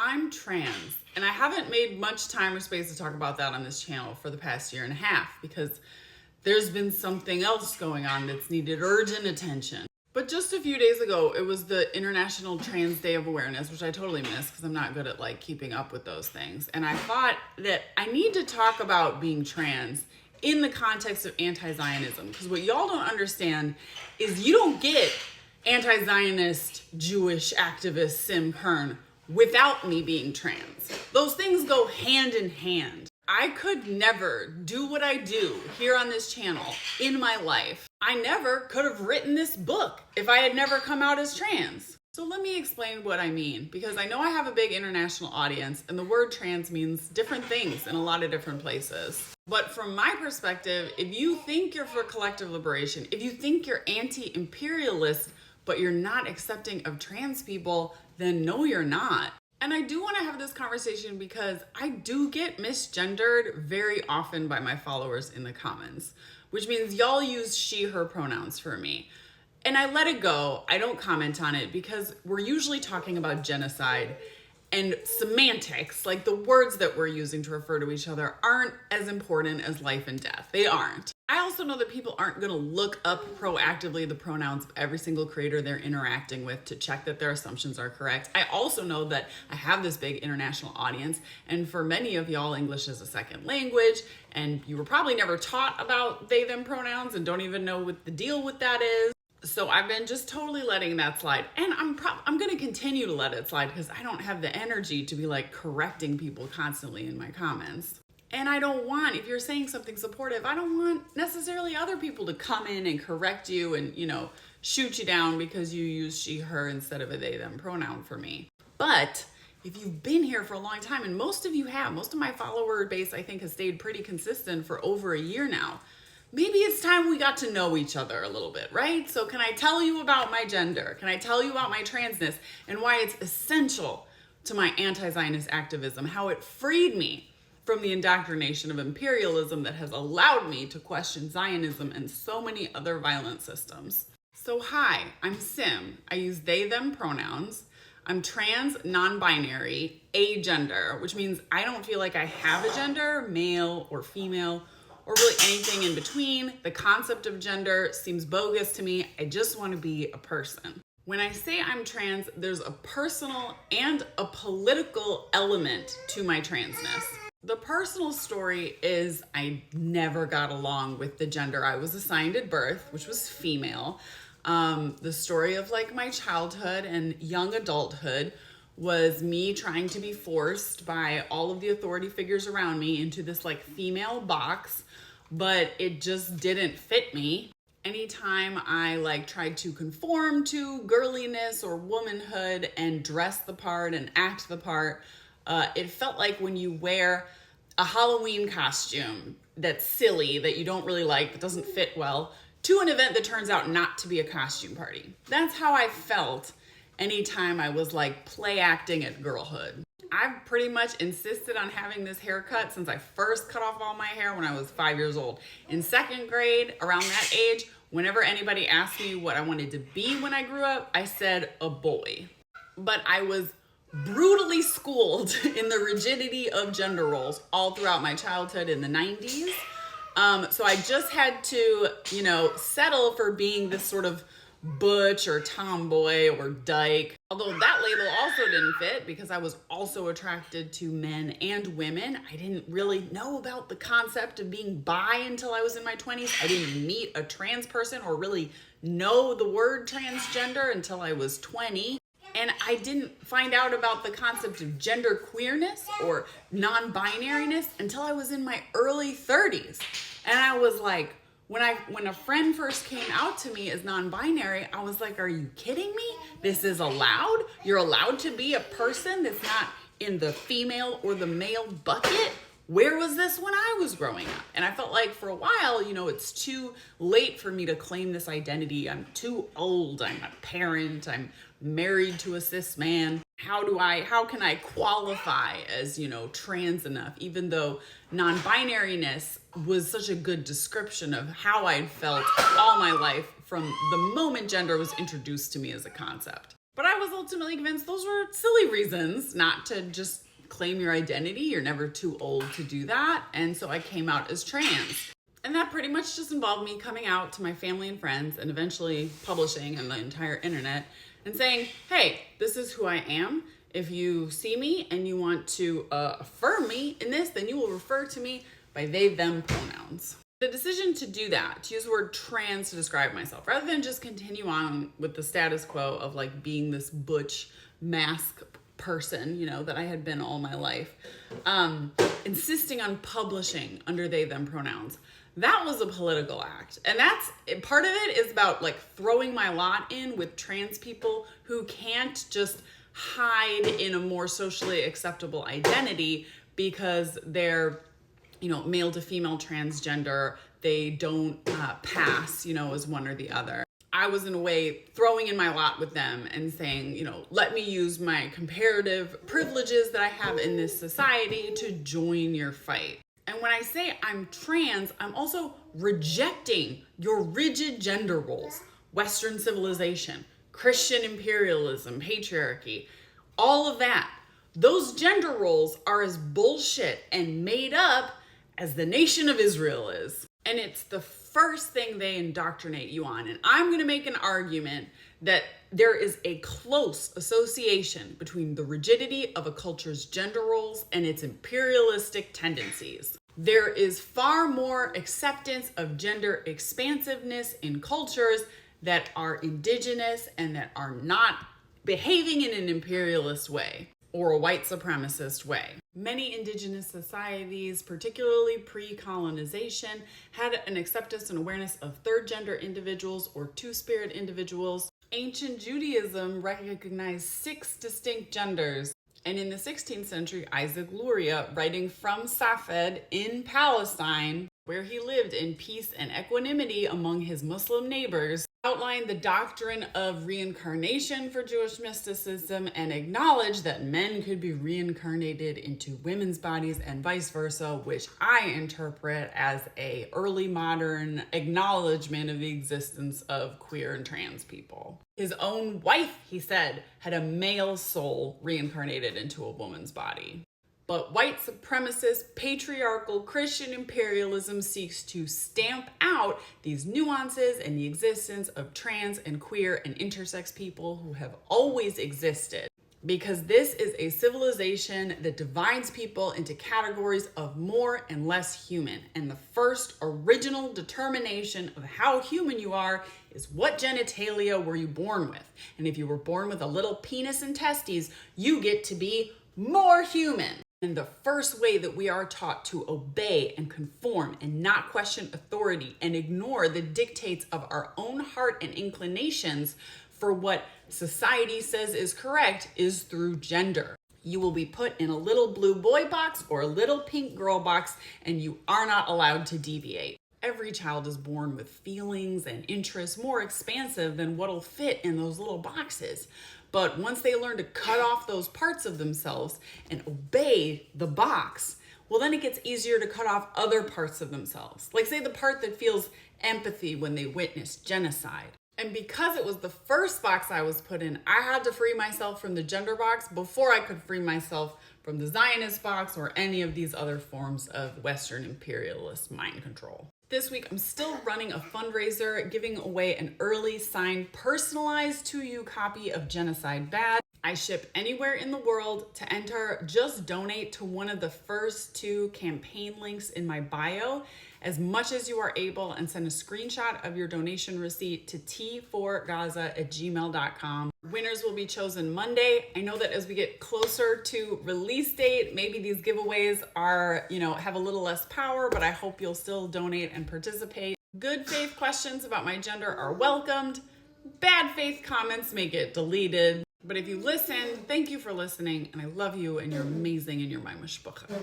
I'm trans, and I haven't made much time or space to talk about that on this channel for the past year and a half because there's been something else going on that's needed urgent attention. But just a few days ago, it was the International Trans Day of Awareness, which I totally missed because I'm not good at like keeping up with those things. And I thought that I need to talk about being trans in the context of anti-Zionism, because what y'all don't understand is you don't get anti-Zionist Jewish activist Sim Kern without me being trans. Those things go hand in hand. I could never do what I do here on this channel in my life. I never could have written this book if I had never come out as trans. So let me explain what I mean, because I know I have a big international audience and the word trans means different things in a lot of different places. But from my perspective, if you think you're for collective liberation, if you think you're anti-imperialist, but you're not accepting of trans people, then no, you're not. And I do want to have this conversation because I do get misgendered very often by my followers in the comments, which means y'all use she, her pronouns for me. And I let it go. I don't comment on it because we're usually talking about genocide and semantics, like the words that we're using to refer to each other aren't as important as life and death. They aren't. I also know that people aren't going to look up proactively the pronouns of every single creator they're interacting with to check that their assumptions are correct. I also know that I have this big international audience, and for many of y'all, English is a second language, and you were probably never taught about they, them pronouns and don't even know what the deal with that is. So I've been just totally letting that slide, and I'm going to continue to let it slide because I don't have the energy to be like correcting people constantly in my comments. And I don't want, if you're saying something supportive, I don't want necessarily other people to come in and correct you and, shoot you down because you use she, her instead of a they, them pronoun for me. But if you've been here for a long time, and most of you have, most of my follower base, I think, has stayed pretty consistent for over a year now, maybe it's time we got to know each other a little bit, right? So can I tell you about my gender? Can I tell you about my transness and why it's essential to my anti-Zionist activism, how it freed me from the indoctrination of imperialism that has allowed me to question Zionism and so many other violent systems. So hi, I'm Sim. I use they, them pronouns. I'm trans, non-binary, agender, which means I don't feel like I have a gender, male or female, or really anything in between. The concept of gender seems bogus to me. I just want to be a person. When I say I'm trans, there's a personal and a political element to my transness. The personal story is I never got along with the gender I was assigned at birth, which was female. The story of like my childhood and young adulthood was me trying to be forced by all of the authority figures around me into this like female box, but it just didn't fit me. Anytime I like tried to conform to girliness or womanhood and dress the part and act the part, it felt like when you wear a Halloween costume that's silly, that you don't really like, that doesn't fit well, to an event that turns out not to be a costume party. That's how I felt anytime I was like play acting at girlhood. I've pretty much insisted on having this haircut since I first cut off all my hair when I was 5 years old. In second grade, around that age, whenever anybody asked me what I wanted to be when I grew up, I said a boy. But I was brutally schooled in the rigidity of gender roles all throughout my childhood in the 90s. So I just had to, settle for being this sort of butch or tomboy or dyke. Although that label also didn't fit because I was also attracted to men and women. I didn't really know about the concept of being bi until I was in my 20s. I didn't meet a trans person or really know the word transgender until I was 20. And I didn't find out about the concept of gender queerness or non-binariness until I was in my early 30s. And I was like, when a friend first came out to me as non-binary, I was like, are you kidding me? This is allowed? You're allowed to be a person that's not in the female or the male bucket? Where was this when I was growing up? And I felt like for a while, it's too late for me to claim this identity. I'm too old. I'm a parent. I'm married to a cis man. How can I qualify as, trans enough, even though non-binariness was such a good description of how I'd felt all my life from the moment gender was introduced to me as a concept. But I was ultimately convinced those were silly reasons not to just claim your identity. You're never too old to do that. And so I came out as trans. And that pretty much just involved me coming out to my family and friends and eventually publishing on the entire internet and saying, hey, this is who I am. If you see me and you want to affirm me in this, then you will refer to me by they, them pronouns. The decision to do that, to use the word trans to describe myself, rather than just continue on with the status quo of like being this butch mask person, that I had been all my life, insisting on publishing under they, them pronouns. That was a political act. And that's part of it is about like throwing my lot in with trans people who can't just hide in a more socially acceptable identity because they're, male to female transgender. They don't pass, as one or the other. I was in a way throwing in my lot with them and saying, let me use my comparative privileges that I have in this society to join your fight. And when I say I'm trans, I'm also rejecting your rigid gender roles, Western civilization, Christian imperialism, patriarchy, all of that. Those gender roles are as bullshit and made up as the nation of Israel is. And it's the first thing they indoctrinate you on. And I'm going to make an argument that there is a close association between the rigidity of a culture's gender roles and its imperialistic tendencies. There is far more acceptance of gender expansiveness in cultures that are indigenous and that are not behaving in an imperialist way or a white supremacist way. Many indigenous societies, particularly pre-colonization, had an acceptance and awareness of third gender individuals or two-spirit individuals. Ancient Judaism recognized 6 distinct genders. And in the 16th century, Isaac Luria, writing from Safed in Palestine, where he lived in peace and equanimity among his Muslim neighbors, outlined the doctrine of reincarnation for Jewish mysticism and acknowledged that men could be reincarnated into women's bodies and vice versa, which I interpret as a early modern acknowledgement of the existence of queer and trans people. His own wife, he said, had a male soul reincarnated into a woman's body. But white supremacist, patriarchal Christian imperialism seeks to stamp out these nuances and the existence of trans and queer and intersex people who have always existed. Because this is a civilization that divides people into categories of more and less human. And the first original determination of how human you are is what genitalia were you born with. And if you were born with a little penis and testes, you get to be more human. And the first way that we are taught to obey and conform and not question authority and ignore the dictates of our own heart and inclinations for what society says is correct is through gender. You will be put in a little blue boy box or a little pink girl box, and you are not allowed to deviate. Every child is born with feelings and interests more expansive than what'll fit in those little boxes. But once they learn to cut off those parts of themselves and obey the box, well, then it gets easier to cut off other parts of themselves. Like say the part that feels empathy when they witness genocide. And because it was the first box I was put in, I had to free myself from the gender box before I could free myself from the Zionist box or any of these other forms of Western imperialist mind control. This week, I'm still running a fundraiser, giving away an early signed, personalized to you copy of Genocide Bad. I ship anywhere in the world. To enter, just donate to one of the first 2 campaign links in my bio, as much as you are able, and send a screenshot of your donation receipt to t4gaza@gmail.com. Winners will be chosen Monday. I know that as we get closer to release date, maybe these giveaways are, have a little less power, but I hope you'll still donate and participate. Good faith questions about my gender are welcomed. Bad faith comments may get deleted. But if you listen, thank you for listening, and I love you, and you're amazing, and you're my mishpacha.